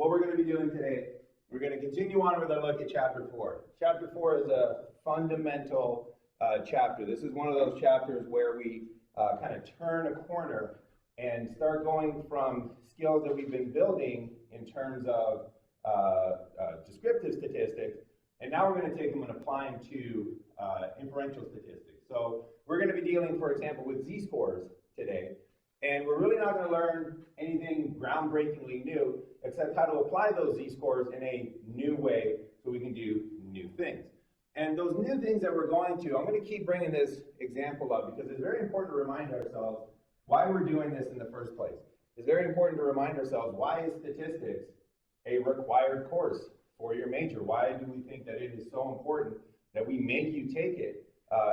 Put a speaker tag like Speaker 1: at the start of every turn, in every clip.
Speaker 1: what we're going to be doing today, we're going to continue on with our look at Chapter 4. Chapter 4 is a fundamental chapter. This is one of those chapters where we kind of turn a corner and start going from skills that we've been building in terms of descriptive statistics, and now we're going to take them and apply them to inferential statistics. So we're going to be dealing, for example, with z-scores today, and we're really not going to learn anything groundbreakingly new except how to apply those z-scores in a new way so we can do new things. And those new things that we're going to, I'm going to keep bringing this example up because it's very important to remind ourselves why we're doing this in the first place. It's very important to remind ourselves, why is statistics a required course for your major? Why do we think that it is so important that we make you take it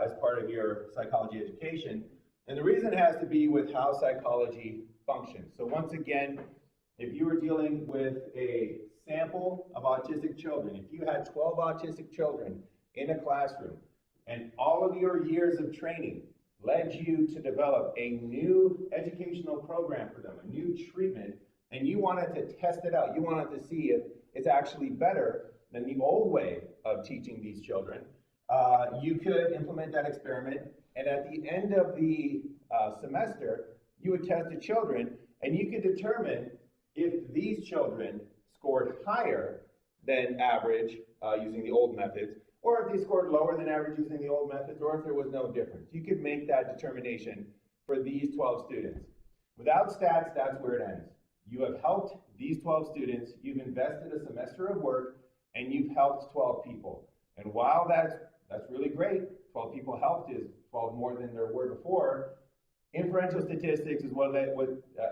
Speaker 1: as part of your psychology education? And the reason has to be with how psychology functions. So once again, if you were dealing with a sample of autistic children, if you had 12 autistic children in a classroom and all of your years of training led you to develop a new educational program for them, a new treatment, and you wanted to test it out, you wanted to see if it's actually better than the old way of teaching these children, you could implement that experiment, and at the end of the semester, you would test the children, and you could determine if these children scored higher than average using the old methods, or if they scored lower than average using the old methods, or if there was no difference. You could make that determination for these 12 students. Without stats, that's where it ends. You have helped these 12 students, you've invested a semester of work, and you've helped 12 people. And while that's really great, 12 people helped is 12 more than there were before, inferential statistics is what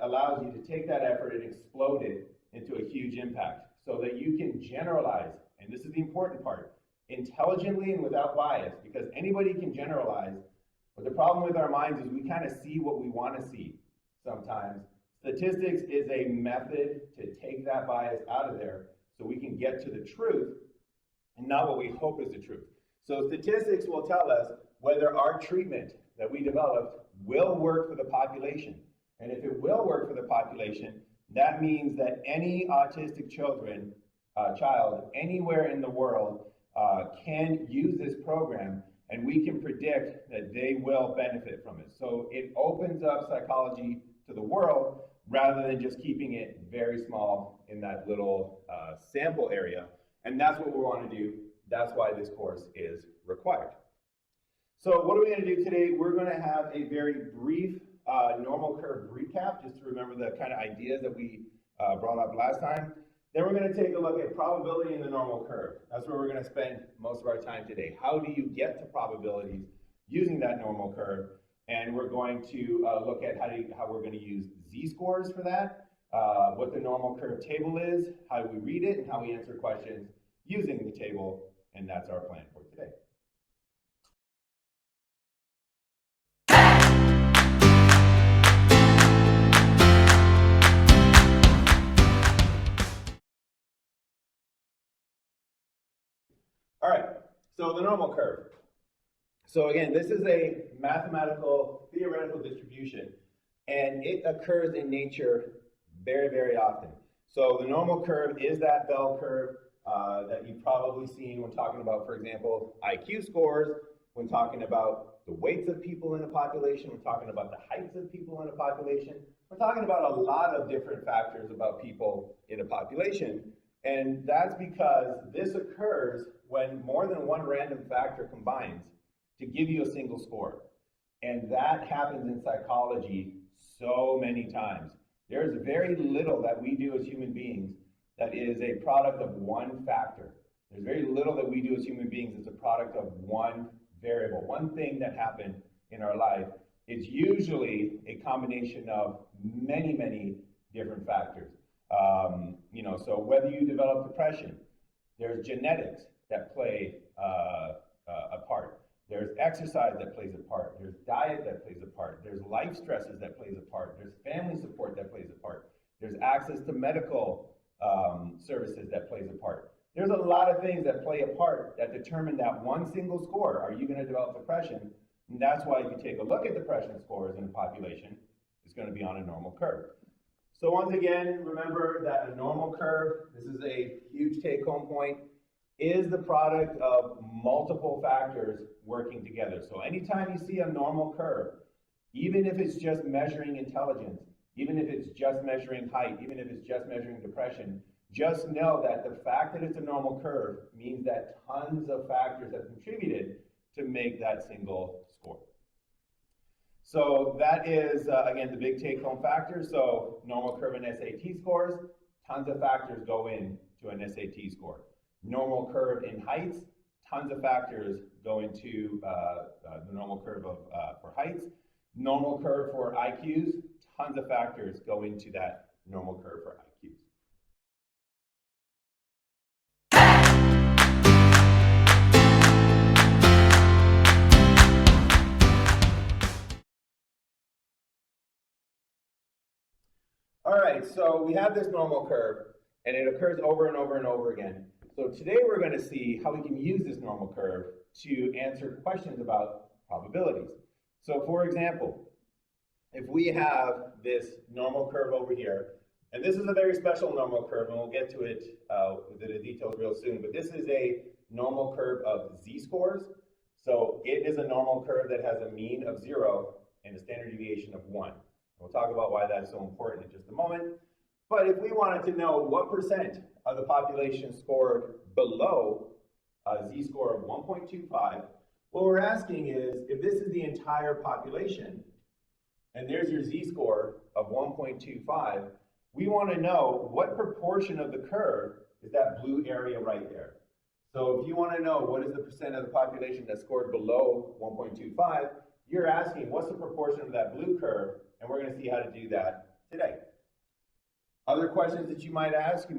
Speaker 1: allows you to take that effort and explode it into a huge impact so that you can generalize, and this is the important part, intelligently and without bias, because anybody can generalize, but the problem with our minds is we kind of see what we want to see sometimes. Statistics is a method to take that bias out of there so we can get to the truth and not what we hope is the truth. So statistics will tell us whether our treatment that we developed will work for the population. And if it will work for the population, that means that any autistic child anywhere in the world can use this program, and we can predict that they will benefit from it. So it opens up psychology to the world rather than just keeping it very small in that little sample area. And that's what we want to do. That's why this course is required. So what are we going to do today? We're going to have a very brief normal curve recap, just to remember the kind of ideas that we brought up last time. Then we're going to take a look at probability in the normal curve. That's where we're going to spend most of our time today. How do you get to probabilities using that normal curve? And we're going to look at how we're going to use z-scores for that, what the normal curve table is, how we read it, and how we answer questions using the table, and that's our plan for today. All right, so the normal curve. So again, this is a mathematical, theoretical distribution, and it occurs in nature very, very often. So the normal curve is that bell curve that you've probably seen when talking about, for example, IQ scores, when talking about the weights of people in a population, when talking about the heights of people in a population. We're talking about a lot of different factors about people in a population, and that's because this occurs when more than one random factor combines to give you a single score. And that happens in psychology so many times. There's very little that we do as human beings that is a product of one factor. There's very little that we do as human beings that's a product of one variable, one thing that happened in our life. It's usually a combination of many, many different factors. So whether you develop depression, there's genetics that play a part. There's exercise that plays a part. There's diet that plays a part. There's life stresses that plays a part. There's family support that plays a part. There's access to medical services that plays a part. There's a lot of things that play a part that determine that one single score. Are you going to develop depression? And that's why if you take a look at depression scores in a population, it's going to be on a normal curve. So once again, remember that a normal curve, this is a huge take-home point, is the product of multiple factors working together. So anytime you see a normal curve, even if it's just measuring intelligence, even if it's just measuring height, even if it's just measuring depression, just know that the fact that it's a normal curve means that tons of factors have contributed to make that single score. So that is, again, the big take-home factor. So normal curve and SAT scores, tons of factors go into an SAT score. Normal curve in heights, tons of factors go into the normal curve for heights. Normal curve for IQs, tons of factors go into that normal curve for IQs. All right, so we have this normal curve, and it occurs over and over and over again. So today we're going to see how we can use this normal curve to answer questions about probabilities. So for example, if we have this normal curve over here, and this is a very special normal curve, and we'll get to it with the details real soon, but this is a normal curve of z-scores. So it is a normal curve that has a mean of 0 and a standard deviation of 1. We'll talk about why that's so important in just a moment. But if we wanted to know what percent of the population scored below a z-score of 1.25, what we're asking is, if this is the entire population, and there's your z-score of 1.25, we want to know what proportion of the curve is that blue area right there. So if you want to know what is the percent of the population that scored below 1.25, you're asking what's the proportion of that blue curve, and we're going to see how to do that today. Other questions that you might ask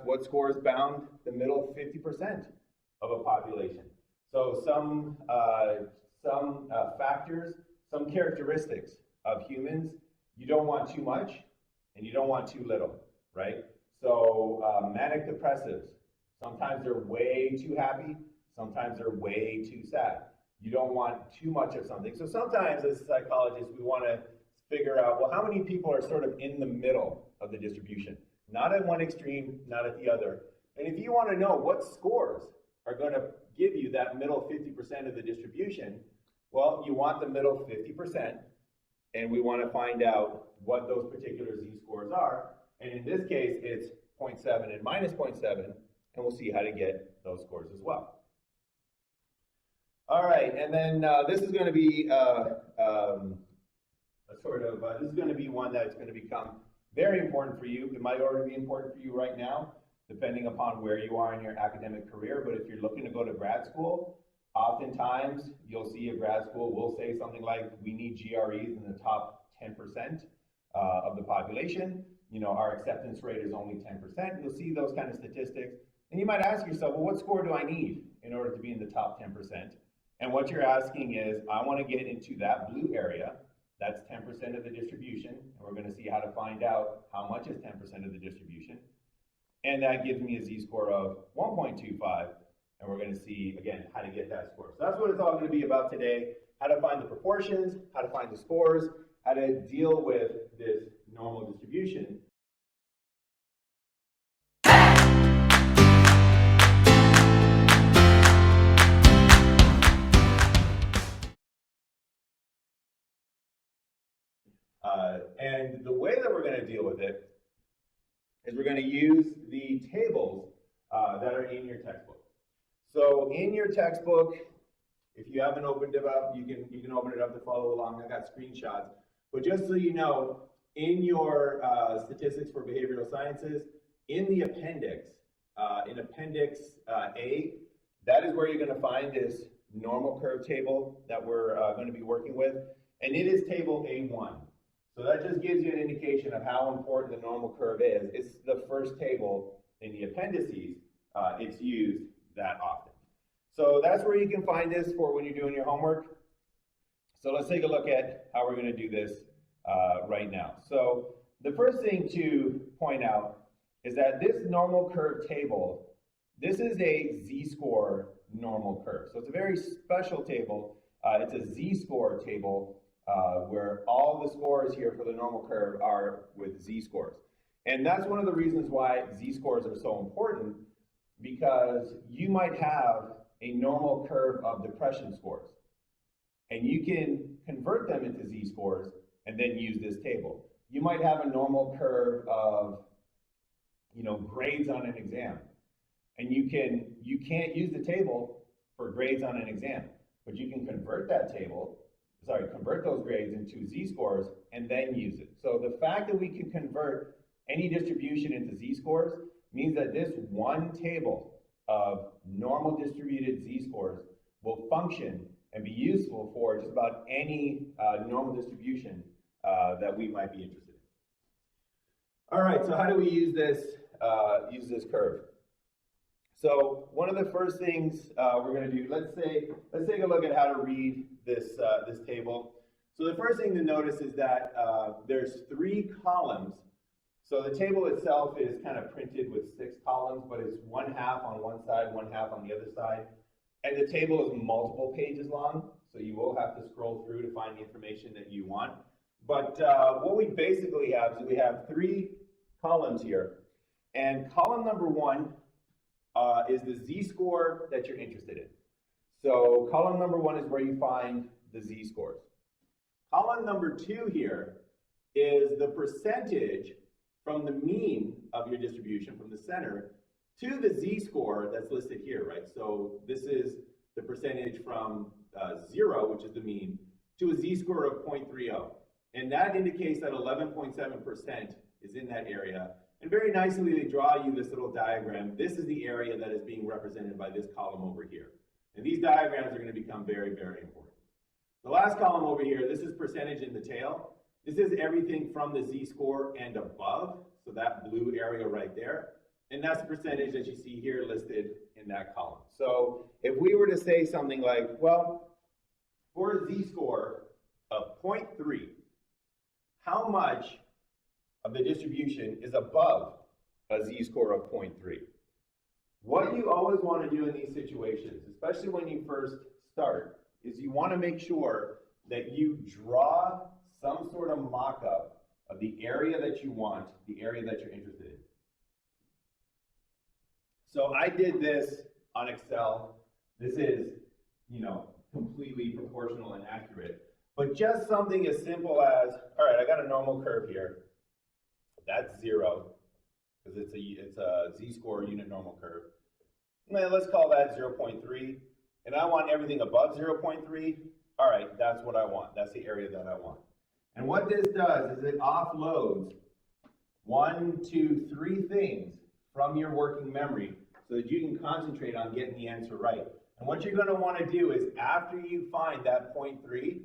Speaker 1: what scores bound the middle 50% of a population? So some factors, some characteristics of humans, you don't want too much and you don't want too little, right? So manic depressives, sometimes they're way too happy, sometimes they're way too sad. You don't want too much of something. So sometimes as psychologists, we want to figure out, well, how many people are sort of in the middle of the distribution? Not at one extreme, not at the other. And if you want to know what scores are going to give you that middle 50% of the distribution, well, you want the middle 50%, and we want to find out what those particular z-scores are. And in this case, it's 0.7 and minus 0.7, and we'll see how to get those scores as well. All right, and then this is going to be this is going to be one that's going to become very important for you. It might already be important for you right now, depending upon where you are in your academic career. But if you're looking to go to grad school, oftentimes you'll see a grad school will say something like, we need GREs in the top 10% of the population. You know, our acceptance rate is only 10%. You'll see those kind of statistics. And you might ask yourself, well, what score do I need in order to be in the top 10%? And what you're asking is, I want to get into that blue area. That's 10% of the distribution, and we're going to see how to find out how much is 10% of the distribution. And that gives me a z-score of 1.25, and we're going to see, again, how to get that score. So that's what it's all going to be about today, how to find the proportions, how to find the scores, how to deal with this normal distribution. And the way that we're going to deal with it is we're going to use the tables that are in your textbook. So in your textbook, if you haven't opened it up, you can open it up to follow along. I got screenshots. But just so you know, in your statistics for behavioral sciences, in the appendix, in Appendix A, that is where you're going to find this normal curve table that we're going to be working with. And it is table A1. So that just gives you an indication of how important the normal curve is. It's the first table in the appendices. It's used that often. So that's where you can find this for when you're doing your homework. So let's take a look at how we're going to do this right now. So the first thing to point out is that this normal curve table, this is a z-score normal curve. So it's a very special table. It's a z-score table where all the scores here for the normal curve are with z-scores. And that's one of the reasons why z-scores are so important, because you might have a normal curve of depression scores, and you can convert them into z-scores and then use this table. You might have a normal curve of, grades on an exam, and you can't use the table for grades on an exam, but you can convert those grades into z-scores and then use it. So the fact that we can convert any distribution into z-scores means that this one table of normal distributed z-scores will function and be useful for just about any normal distribution that we might be interested in. All right, so how do we use this curve? So one of the first things we're going to do, let's take a look at how to read this table. So the first thing to notice is that there's 3 columns. So the table itself is kind of printed with 6 columns, but it's 1/2 on one side, 1/2 on the other side. And the table is multiple pages long, so you will have to scroll through to find the information that you want. But what we basically have is we have 3 columns here. And column number 1 is the z-score that you're interested in. So column number 1 is where you find the z-scores. Column number 2 here is the percentage from the mean of your distribution, from the center, to the z-score that's listed here, right? So this is the percentage from 0, which is the mean, to a z-score of 0.30. And that indicates that 11.7% is in that area. And very nicely, they draw you this little diagram. This is the area that is being represented by this column over here. And these diagrams are going to become very, very important. The last column over here, this is percentage in the tail. This is everything from the z-score and above, so that blue area right there. And that's the percentage that you see here listed in that column. So if we were to say something like, well, for a z-score of 0.3, how much of the distribution is above a z-score of 0.3? What you always want to do in these situations, especially when you first start, is you want to make sure that you draw some sort of mock-up of the area that you want, the area that you're interested in. So I did this on Excel. This is, completely proportional and accurate. But just something as simple as, all right, I got a normal curve here. That's 0, because it's a z-score unit normal curve. Now, let's call that 0.3. And I want everything above 0.3. All right, that's what I want. That's the area that I want. And what this does is it offloads 1, 2, 3 things from your working memory so that you can concentrate on getting the answer right. And what you're going to want to do is, after you find that 0.3,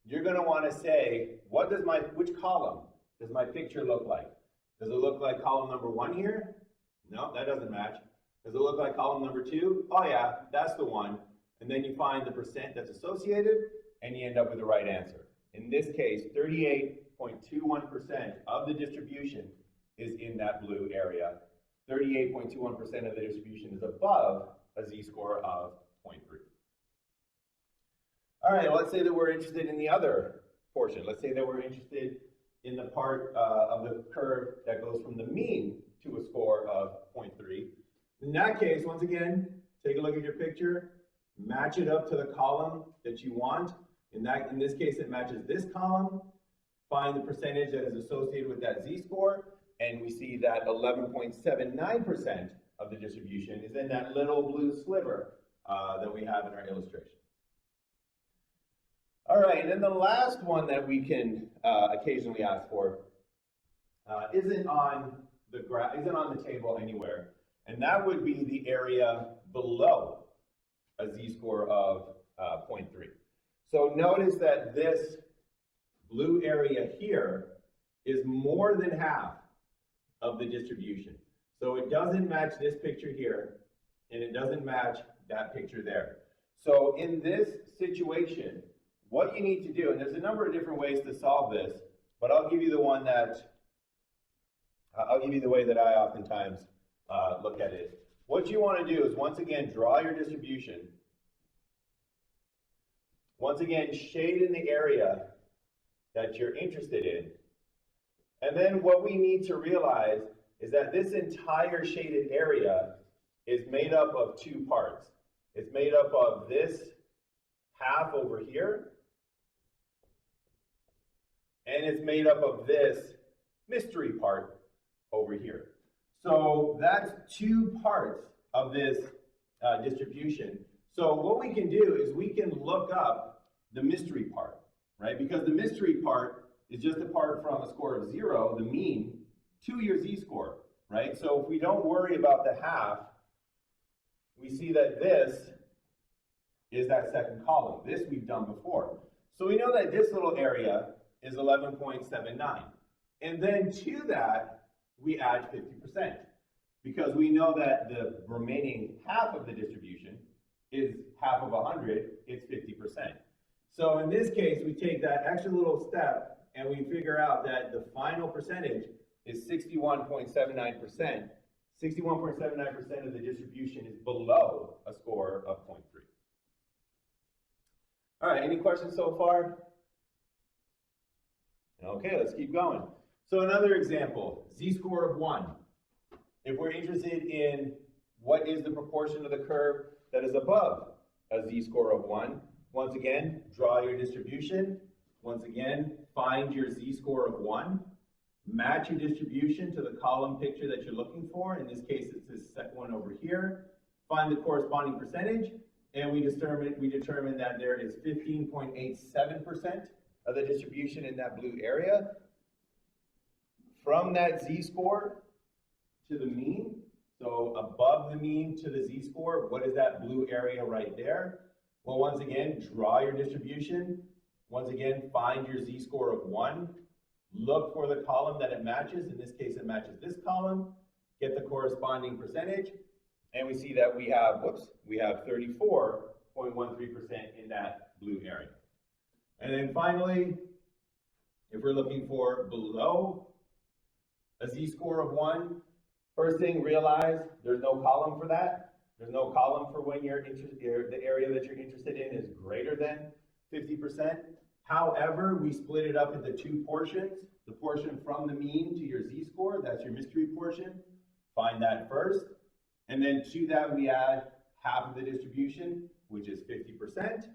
Speaker 1: you're going to want to say, which column does my picture look like? Does it look like column number 1 here? No, that doesn't match. Does it look like column number 2? Oh yeah, that's the one. And then you find the percent that's associated, and you end up with the right answer. In this case, 38.21% of the distribution is in that blue area. 38.21% of the distribution is above a z-score of 0.3. All right, let's say that we're interested in the other portion. Let's say that we're interested in the part of the curve that goes from the mean to a score of 0.3. In that case, once again, take a look at your picture, match it up to the column that you want. In this case, it matches this column. Find the percentage that is associated with that z-score, and we see that 11.79% of the distribution is in that little blue sliver that we have in our illustration. All right, and then the last one that we can occasionally ask for isn't on the table anywhere, and that would be the area below a z-score of 0.3. So notice that this blue area here is more than half of the distribution. So it doesn't match this picture here, and it doesn't match that picture there. So in this situation, what you need to do, and there's a number of different ways to solve this, but I'll give you the way that I oftentimes look at it. What you want to do is, once again, draw your distribution. Once again, shade in the area that you're interested in. And then what we need to realize is that this entire shaded area is made up of two parts. It's made up of this half over here, and it's made up of this mystery part over here. So that's two parts of this distribution. So what we can do is we can look up the mystery part, right? Because the mystery part is just apart from a score of 0, the mean, to your z-score, right? So if we don't worry about the half, we see that this is that second column. This we've done before. So we know that this little area is 11.79. And then to that, we add 50%. Because we know that the remaining half of the distribution is half of 100, it's 50%. So in this case, we take that extra little step and we figure out that the final percentage is 61.79%. 61.79% of the distribution is below a score of 0.3. All right, any questions so far? Okay, let's keep going. So another example, z-score of 1. If we're interested in what is the proportion of the curve that is above a z-score of 1, once again, draw your distribution. Once again, find your z-score of 1. Match your distribution to the column picture that you're looking for. In this case, it's this second one over here. Find the corresponding percentage, and we determine that there is 15.87% of the distribution in that blue area. From that z-score to the mean, so above the mean to the z-score, what is that blue area right there? Well, once again, draw your distribution. Once again, find your z-score of 1. Look for the column that it matches. In this case, it matches this column. Get the corresponding percentage. And we see that we have, we have 34.13% in that blue area. And then finally, if we're looking for below a z-score of 1, first thing, realize there's no column for that. There's no column for when the area that you're interested in is greater than 50%. However, we split it up into two portions. The portion from the mean to your z-score, that's your mystery portion. Find that first. And then to that, we add half of the distribution, which is 50%.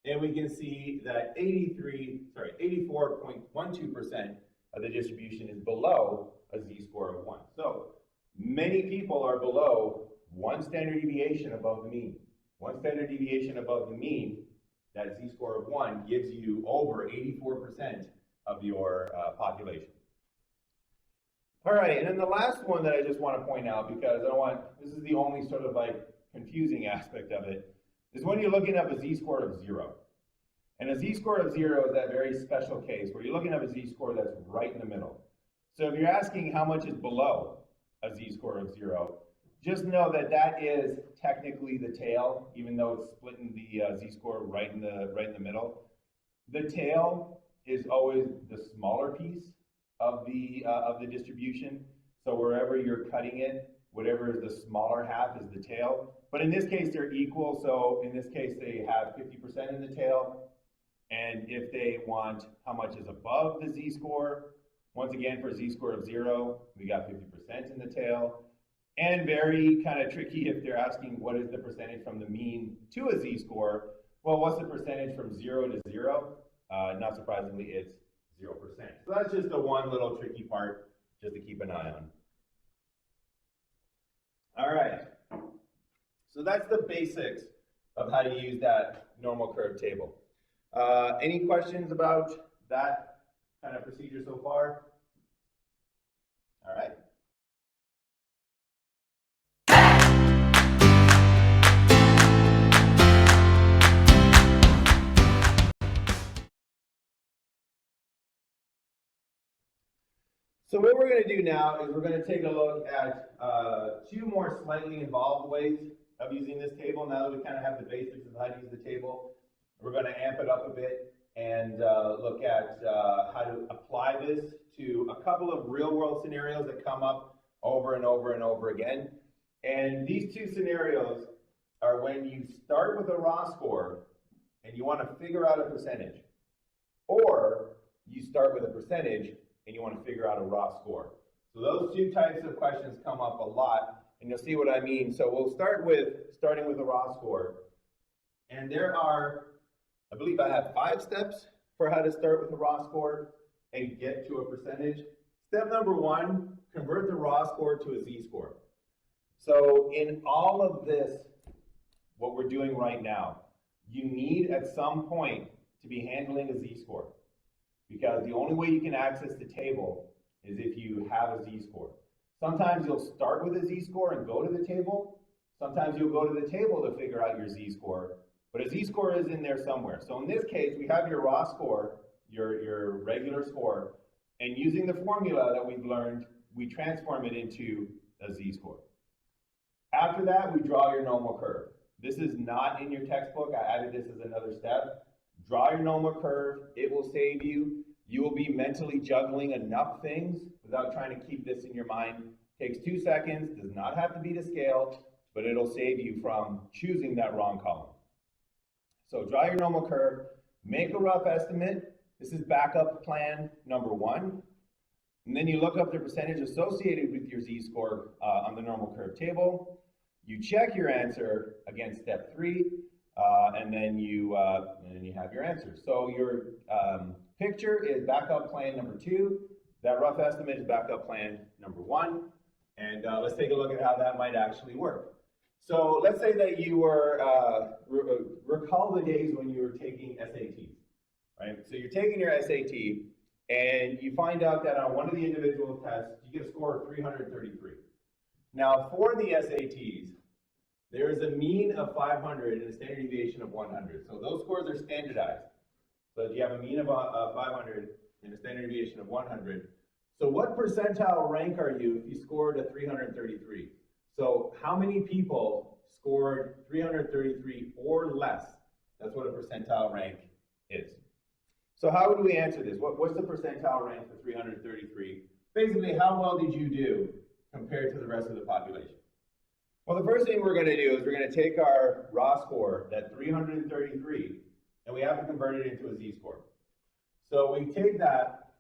Speaker 1: And we can see that 84.12% of the distribution is below a z-score of 1. So many people are below 1 standard deviation above the mean. 1 standard deviation above the mean, that z-score of 1 gives you over 84% of your population. All right, and then the last one that I just want to point out, because this is the only sort of like confusing aspect of it, is when you're looking up a z-score of 0. And a z-score of 0 is that very special case where you're looking up a z-score that's right in the middle. So if you're asking how much is below a z-score of 0, just know that that is technically the tail, even though it's splitting the z-score right in the middle. The tail is always the smaller piece of the distribution. So wherever you're cutting it, whatever is the smaller half is the tail. But in this case, they're equal. So in this case, they have 50% in the tail. And if they want how much is above the z-score, once again, for z-score of 0, we got 50% in the tail. And very kind of tricky if they're asking what is the percentage from the mean to a z-score. Well, what's the percentage from 0 to 0? Not surprisingly, it's 0%. So that's just the one little tricky part just to keep an eye on. All right. So that's the basics of how to use that normal curve table. Any questions about that kind of procedure so far? All right. So what we're going to do now is we're going to take a look at two more slightly involved ways of using this table. Now that we kind of have the basics of how to use the table, we're going to amp it up a bit and look at how to apply this to a couple of real-world scenarios that come up over and over and over again. And these two scenarios are when you start with a raw score and you want to figure out a percentage, or you start with a percentage and you want to figure out a raw score. So those two types of questions come up a lot, and you'll see what I mean. So we'll starting with a raw score. And there are, I believe I have 5 steps for how to start with a raw score and get to a percentage. Step number 1, convert the raw score to a z-score. So in all of this, what we're doing right now, you need at some point to be handling a z-score, because the only way you can access the table is if you have a z-score. Sometimes you'll start with a z-score and go to the table. Sometimes you'll go to the table to figure out your z-score, but a z-score is in there somewhere. So in this case, we have your raw score, your regular score, and using the formula that we've learned, we transform it into a z-score. After that, we draw your normal curve. This is not in your textbook. I added this as another step. Draw your normal curve. It will save you. You will be mentally juggling enough things without trying to keep this in your mind. Takes 2 seconds, does not have to be to scale, but it'll save you from choosing that wrong column. So draw your normal curve, make a rough estimate. This is backup plan number 1. And then you look up the percentage associated with your z-score on the normal curve table. You check your answer against step 3, and then you have your answer. So your picture is backup plan number 2. That rough estimate is backup plan number 1. And let's take a look at how that might actually work. So let's say that you were, recall the days when you were taking SATs, right? So you're taking your SAT, and you find out that on one of the individual tests, you get a score of 333. Now, for the SATs, there is a mean of 500 and a standard deviation of 100. So those scores are standardized. So you have a mean of 500 and a standard deviation of 100. So what percentile rank are you if you scored a 333? So how many people scored 333 or less? That's what a percentile rank is. So how would we answer this? What's the percentile rank for 333? Basically, how well did you do compared to the rest of the population? Well, the first thing we're going to do is we're going to take our raw score, that 333, and we have to convert it into a z-score. So we take that,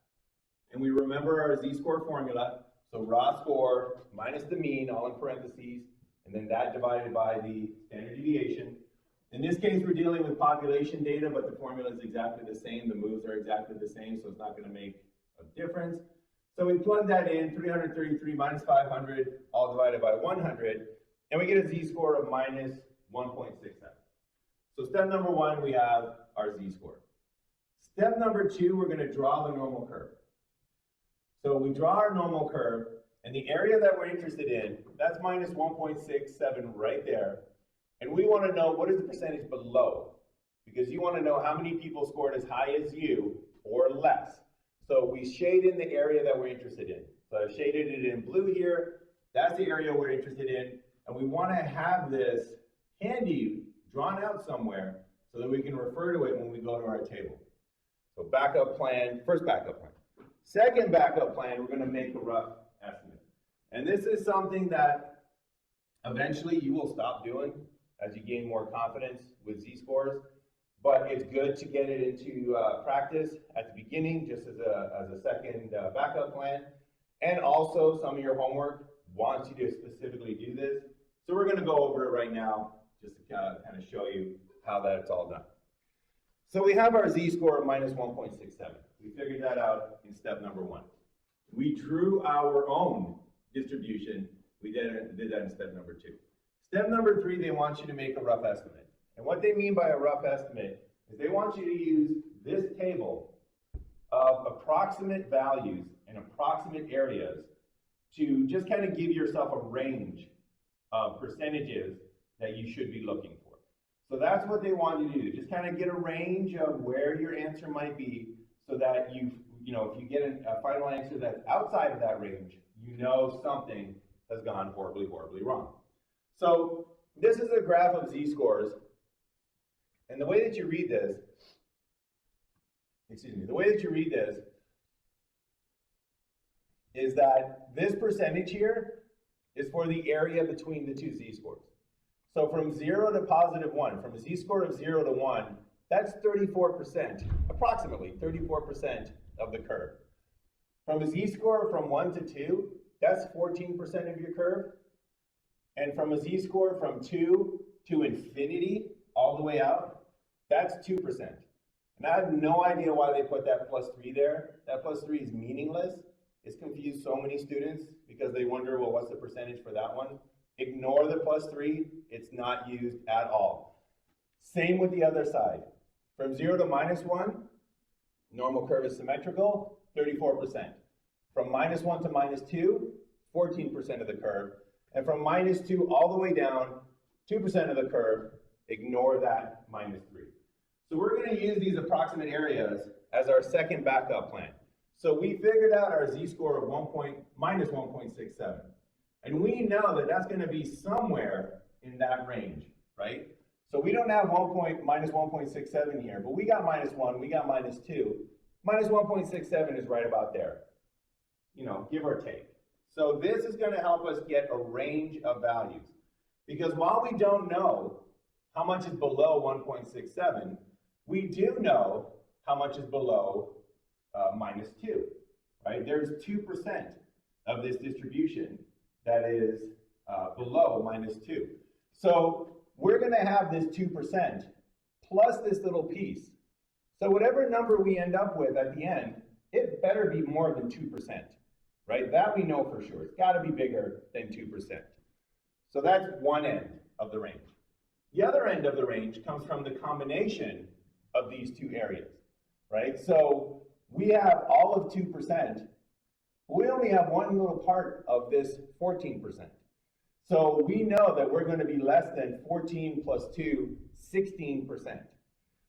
Speaker 1: and we remember our z-score formula. So raw score minus the mean, all in parentheses, and then that divided by the standard deviation. In this case, we're dealing with population data, but the formula is exactly the same. The moves are exactly the same, so it's not going to make a difference. So we plug that in, 333 minus 500, all divided by 100, and we get a z-score of minus 1.67. So step number 1, we have our z-score. Step number 2, we're going to draw the normal curve. So we draw our normal curve, and the area that we're interested in, that's minus 1.67 right there. And we want to know what is the percentage below, because you want to know how many people scored as high as you or less. So we shade in the area that we're interested in. So I've shaded it in blue here. That's the area we're interested in. And we want to have this handy, drawn out somewhere, so that we can refer to it when we go to our table. So backup plan, first backup plan. Second backup plan, we're going to make a rough estimate. And this is something that eventually you will stop doing as you gain more confidence with z-scores. But it's good to get it into practice at the beginning, just as a second backup plan. And also, some of your homework wants you to specifically do this. So we're going to go over it right now, just to kind of show you how that's all done. So we have our z-score of minus 1.67. We figured that out in step number 1. We drew our own distribution. We did that in step number 2. Step number 3, they want you to make a rough estimate. And what they mean by a rough estimate is they want you to use this table of approximate values and approximate areas to just kind of give yourself a range of percentages that you should be looking for. So that's what they want you to do. Just kind of get a range of where your answer might be, so that if you get a final answer that's outside of that range, you know something has gone horribly, horribly wrong. So this is a graph of z-scores. And the way that you read this, is that this percentage here is for the area between the two z-scores. So from 0 to positive 1, from a z-score of 0 to 1, that's 34%, approximately 34% of the curve. From a z-score from 1 to 2, that's 14% of your curve. And from a z-score from 2 to infinity, all the way out, that's 2%. And I have no idea why they put that +3 there. That +3 is meaningless. It's confused so many students because they wonder, well, what's the percentage for that one? Ignore the +3, it's not used at all. Same with the other side. From 0 to -1, normal curve is symmetrical, 34%. From -1 to -2, 14% of the curve. And from -2 all the way down, 2% of the curve, ignore that -3. So we're going to use these approximate areas as our second backup plan. So we figured out our z-score of -1.67. And we know that that's going to be somewhere in that range, right? So we don't have -1.67 here, but we got -1, we got -2. -1.67 is right about there, you know, give or take. So this is going to help us get a range of values. Because while we don't know how much is below 1.67, we do know how much is below -2, right? There's 2% of this distribution that is below -2. So we're going to have this 2% plus this little piece. So whatever number we end up with at the end, it better be more than 2%, right? That we know for sure. It's got to be bigger than 2%. So that's one end of the range. The other end of the range comes from the combination of these two areas, right? So we have all of 2%. We only have one little part of this 14%. So we know that we're going to be less than 14 plus 2, 16%.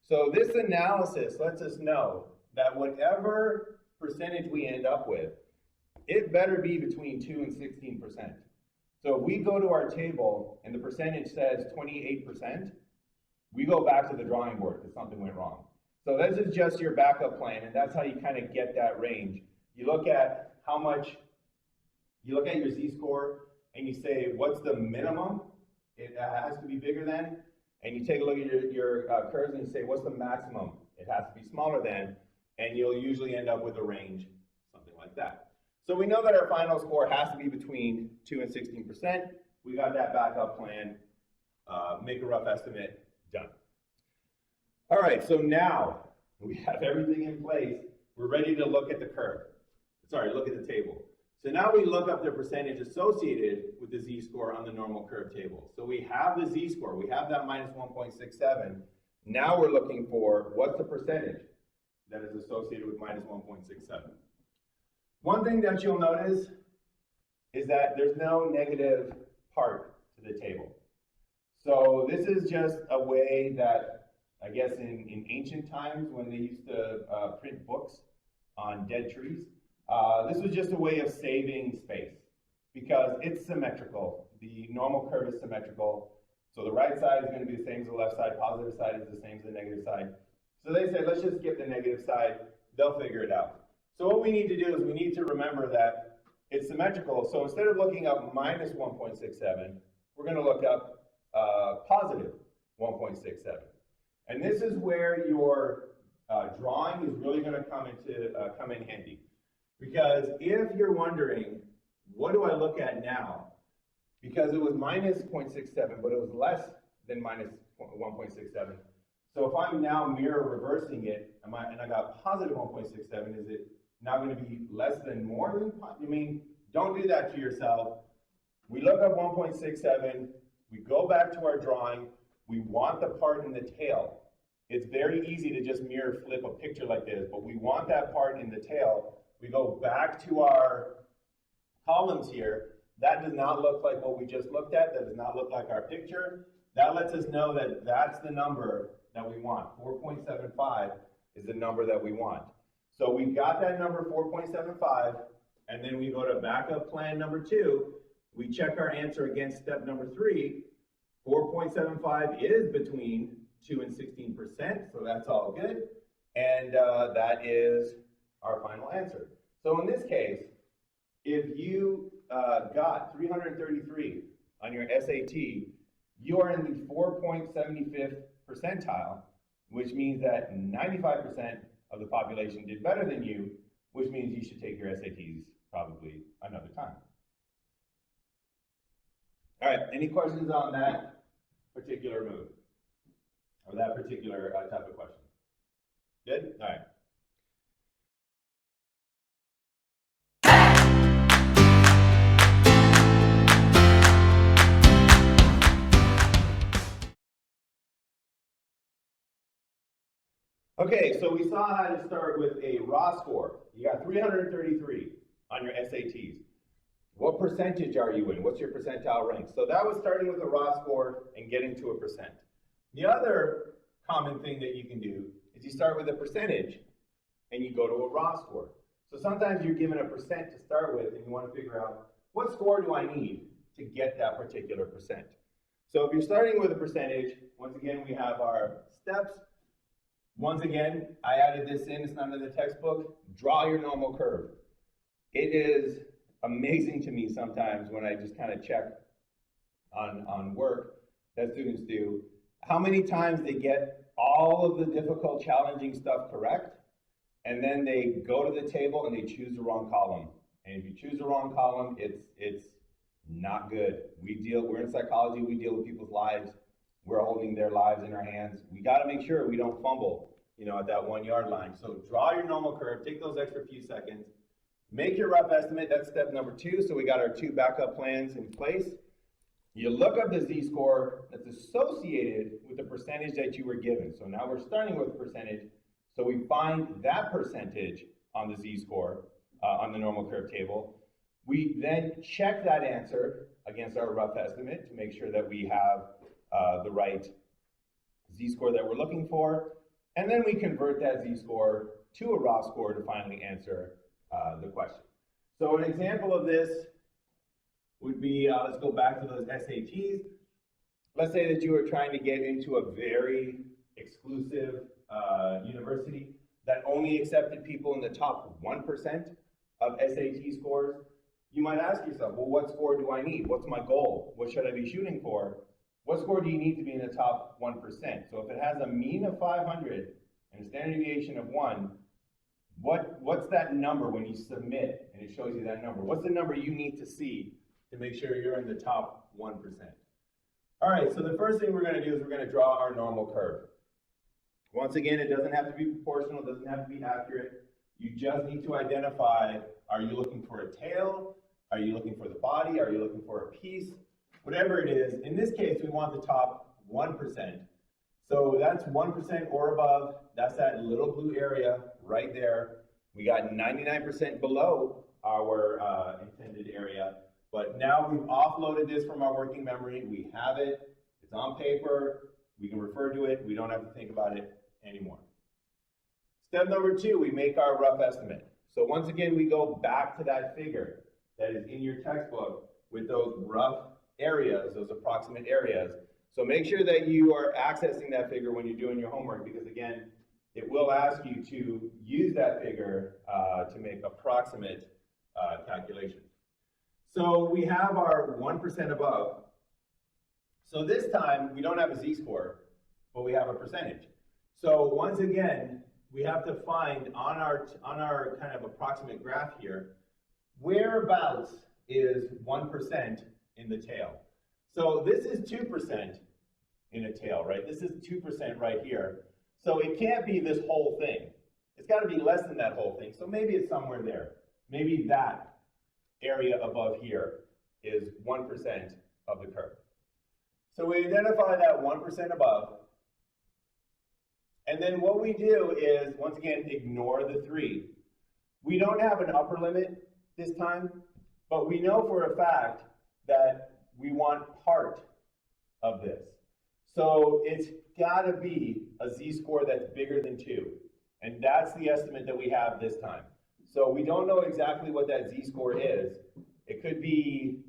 Speaker 1: So this analysis lets us know that whatever percentage we end up with, it better be between 2 and 16%. So if we go to our table and the percentage says 28%, we go back to the drawing board because something went wrong. So this is just your backup plan, and that's how you kind of get that range. You look at how much, you look at your z-score, and you say, what's the minimum it has to be bigger than? And you take a look at your curves and you say, what's the maximum it has to be smaller than? And you'll usually end up with a range, something like that. So we know that our final score has to be between 2 and 16%. We got that backup plan, make a rough estimate, done. All right, so now we have everything in place. We're ready to look at the curve. Sorry, look at the table. So now we look up the percentage associated with the z-score on the normal curve table. So we have the z-score, we have that -1.67. Now we're looking for what's the percentage that is associated with -1.67. One thing that you'll notice is that there's no negative part to the table. So this is just a way that, I guess in ancient times when they used to print books on dead trees, this was just a way of saving space because it's symmetrical. The normal curve is symmetrical. So the right side is going to be the same as the left side, positive side is the same as the negative side. So they say, let's just skip the negative side, they'll figure it out. So what we need to do is we need to remember that it's symmetrical. So instead of looking up -1.67, we're going to look up positive 1.67. And this is where your drawing is really going to come in handy. Because if you're wondering, what do I look at now? Because it was -0.67, but it was less than -1.67. So if I'm now mirror reversing it, and I got positive 1.67, is it now going to be less than more than? I mean, don't do that to yourself. We look up 1.67, we go back to our drawing, we want the part in the tail. It's very easy to just mirror flip a picture like this, but we want that part in the tail. We go back to our columns here. That does not look like what we just looked at. That does not look like our picture. That lets us know that that's the number that we want. 4.75 is the number that we want. So we got that number 4.75, and then we go to backup plan number 2. We check our answer against step number 3. 4.75 is between 2 and 16%, so that's all good. And that is our final answer. So in this case, if you got 333 on your SAT, you are in the 4.75th percentile, which means that 95% of the population did better than you, which means you should take your SATs probably another time. All right, any questions on that particular move? Or that particular type of question? Good? All right. Okay, so we saw how to start with a raw score. You got 333 on your SATs. What percentage are you in? What's your percentile rank? So that was starting with a raw score and getting to a percent. The other common thing that you can do is you start with a percentage and you go to a raw score. So sometimes you're given a percent to start with and you want to figure out what score do I need to get that particular percent. So if you're starting with a percentage, once again we have our steps. Once again, I added this in, it's not in the textbook. Draw your normal curve. It is amazing to me sometimes when I just kind of check on work that students do, how many times they get all of the difficult, challenging stuff correct, and then they go to the table and they choose the wrong column. And if you choose the wrong column, it's not good. We're in psychology, we deal with people's lives. We're holding their lives in our hands. We got to make sure we don't fumble, at that 1 yard line. So draw your normal curve, take those extra few seconds, make your rough estimate. That's step number 2. So we got our 2 backup plans in place. You look up the z-score that's associated with the percentage that you were given. So now we're starting with a percentage. So we find that percentage on the z-score on the normal curve table. We then check that answer against our rough estimate to make sure that we have the right z-score that we're looking for, and then we convert that z-score to a raw score to finally answer the question. So an example of this would be, let's go back to those SATs. Let's say that you were trying to get into a very exclusive university that only accepted people in the top 1% of SAT scores. You might ask yourself, well, what score do I need? What's my goal? What should I be shooting for? What score do you need to be in the top 1%? So if it has a mean of 500 and a standard deviation of 1, what's that number when you submit and it shows you that number? What's the number you need to see to make sure you're in the top 1%? All right, so the first thing we're going to do is we're going to draw our normal curve. Once again, it doesn't have to be proportional, it doesn't have to be accurate. You just need to identify, are you looking for a tail? Are you looking for the body? Are you looking for a piece? Whatever it is, in this case, we want the top 1%. So that's 1% or above. That's that little blue area right there. We got 99% below our intended area. But now we've offloaded this from our working memory. We have it. It's on paper. We can refer to it. We don't have to think about it anymore. Step number 2, we make our rough estimate. So once again, we go back to that figure that is in your textbook with those rough areas, those approximate areas. So make sure that you are accessing that figure when you're doing your homework, because again, it will ask you to use that figure to make approximate calculations. So we have our 1% above. So this time, we don't have a z-score, but we have a percentage. So once again, we have to find on our kind of approximate graph here, whereabouts is 1% in the tail. So this is 2% in a tail, right? This is 2% right here. So it can't be this whole thing. It's got to be less than that whole thing. So maybe it's somewhere there. Maybe that area above here is 1% of the curve. So we identify that 1% above. And then what we do is, once again, ignore the 3. We don't have an upper limit this time, but we know for a fact that we want part of this. So it's got to be a z-score that's bigger than 2. And that's the estimate that we have this time. So we don't know exactly what that z-score is. It could be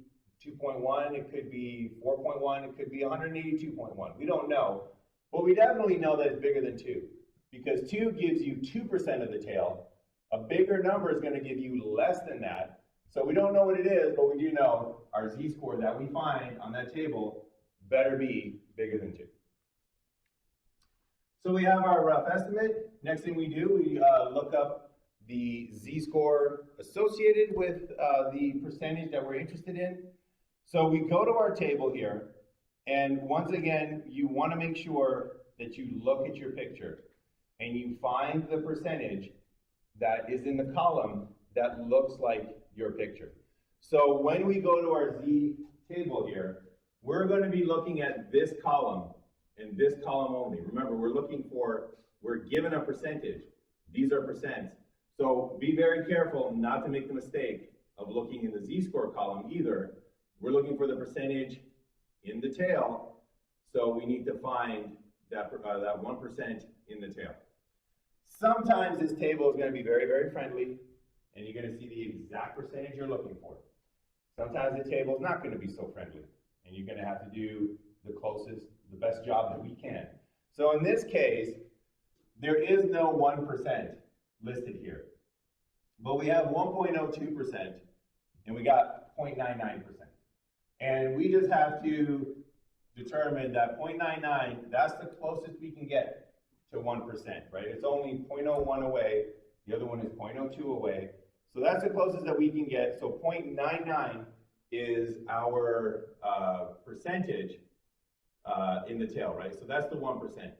Speaker 1: 2.1, it could be 4.1, it could be 182.1. We don't know. But we definitely know that it's bigger than 2, because 2 gives you 2% of the tail. A bigger number is going to give you less than that. So we don't know what it is, but we do know our z-score that we find on that table better be bigger than 2. So we have our rough estimate. Next thing we do, we look up the z-score associated with the percentage that we're interested in. So we go to our table here, and once again, you want to make sure that you look at your picture and you find the percentage that is in the column that looks like your picture. So when we go to our Z table here, we're going to be looking at this column and this column only. Remember, we're given a percentage. These are percents. So be very careful not to make the mistake of looking in the Z-score column either. We're looking for the percentage in the tail, so we need to find that 1% in the tail. Sometimes this table is going to be very, very friendly, and you're going to see the exact percentage you're looking for. Sometimes the table is not going to be so friendly, and you're going to have to do the best job that we can. So in this case, there is no 1% listed here, but we have 1.02%, and we got 0.99%. And we just have to determine that 0.99, that's the closest we can get to 1%, right? It's only 0.01 away, the other one is 0.02 away. So that's the closest that we can get. So 0.99 is our percentage in the tail, right? So that's the 1%.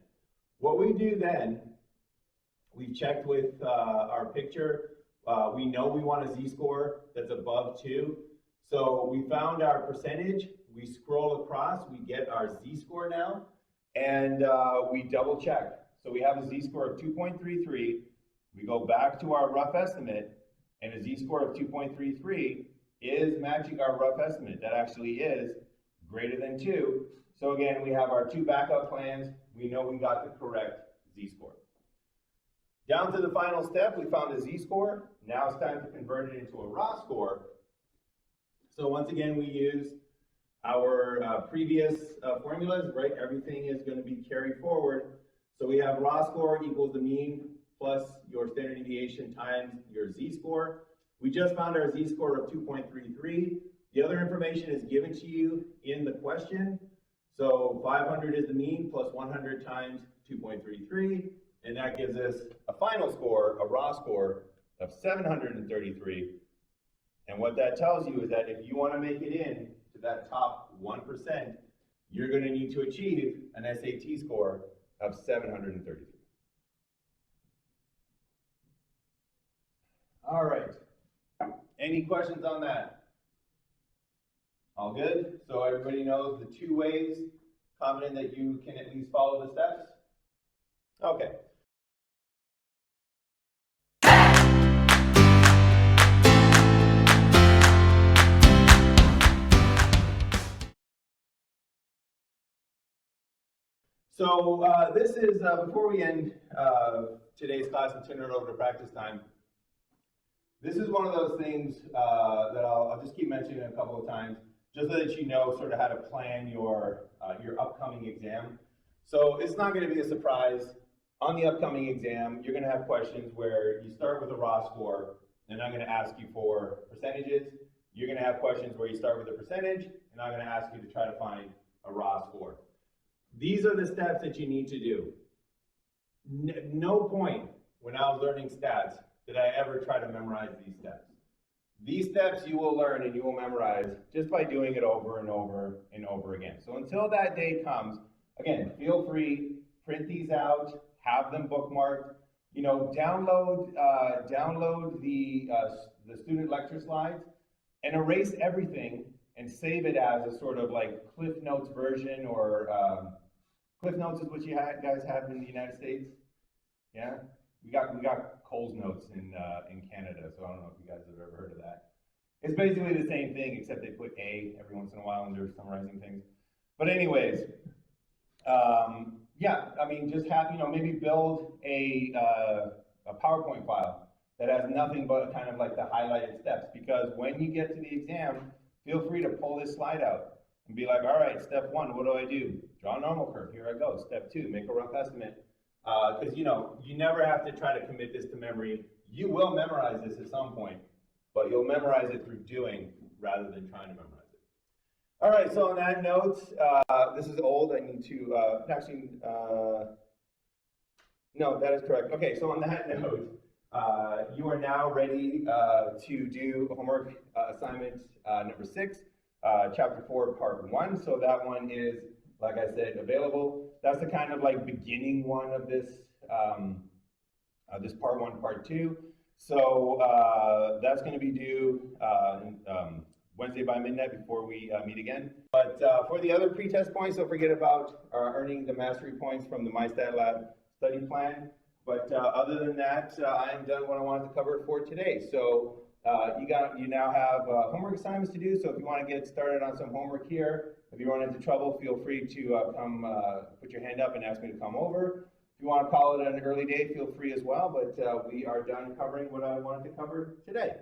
Speaker 1: What we do then, we've checked with our picture. We know we want a z-score that's above 2. So we found our percentage, we scroll across, we get our z-score now, and we double check. So we have a z-score of 2.33, we go back to our rough estimate, and a z-score of 2.33 is matching our rough estimate. That actually is greater than 2. So again, we have our 2 backup plans, we know we got the correct z-score. Down to the final step, we found a z-score. Now it's time to convert it into a raw score. So once again, we use our previous formulas, right? Everything is going to be carried forward. So we have raw score equals the mean plus your standard deviation times your z-score. We just found our z-score of 2.33. The other information is given to you in the question. So 500 is the mean plus 100 times 2.33, and that gives us a final score, a raw score of 733. And what that tells you is that if you want to make it in to that top 1%, you're going to need to achieve an SAT score of 733. All right. Any questions on that? All good? So everybody knows the 2 ways, confident that you can at least follow the steps? Okay. So this is, before we end today's class and turn it over to practice time, this is one of those things that I'll just keep mentioning a couple of times, just so that you know sort of how to plan your upcoming exam. So it's not going to be a surprise. On the upcoming exam, you're going to have questions where you start with a raw score, and I'm going to ask you for percentages. You're going to have questions where you start with a percentage, and I'm going to ask you to try to find a raw score. These are the steps that you need to do. No point when I was learning stats did I ever try to memorize these steps. These steps you will learn and you will memorize just by doing it over and over and over again. So until that day comes, again, feel free, print these out, have them bookmarked, download the student lecture slides and erase everything and save it as a sort of like Cliff Notes version, or Cliff Notes is what you guys have in the United States. Yeah, we got Coles Notes in Canada, so I don't know if you guys have ever heard of that. It's basically the same thing, except they put A every once in a while and they're summarizing things. But anyways, yeah, I mean, just have, maybe build a PowerPoint file that has nothing but kind of like the highlighted steps, because when you get to the exam, feel free to pull this slide out and be like, all right, step 1, what do I do? Draw a normal curve, here I go. Step 2, make a rough estimate. Because, you never have to try to commit this to memory. You will memorize this at some point, but you'll memorize it through doing rather than trying to memorize it. All right, so on that note, this is old. I need to, no, that is correct. Okay, so on that note, You are now ready to do homework assignment number 6, chapter 4, part 1. So that one is, like I said, available. That's the kind of like beginning one of this, this part 1, part 2. So that's going to be due Wednesday by midnight before we meet again. But for the other pretest points, don't forget about earning the mastery points from the MyStatLab study plan. But other than that, I am done what I wanted to cover for today. So you now have homework assignments to do. So if you want to get started on some homework here, if you run into trouble, feel free to come put your hand up and ask me to come over. If you want to call it an early day, feel free as well. But we are done covering what I wanted to cover today.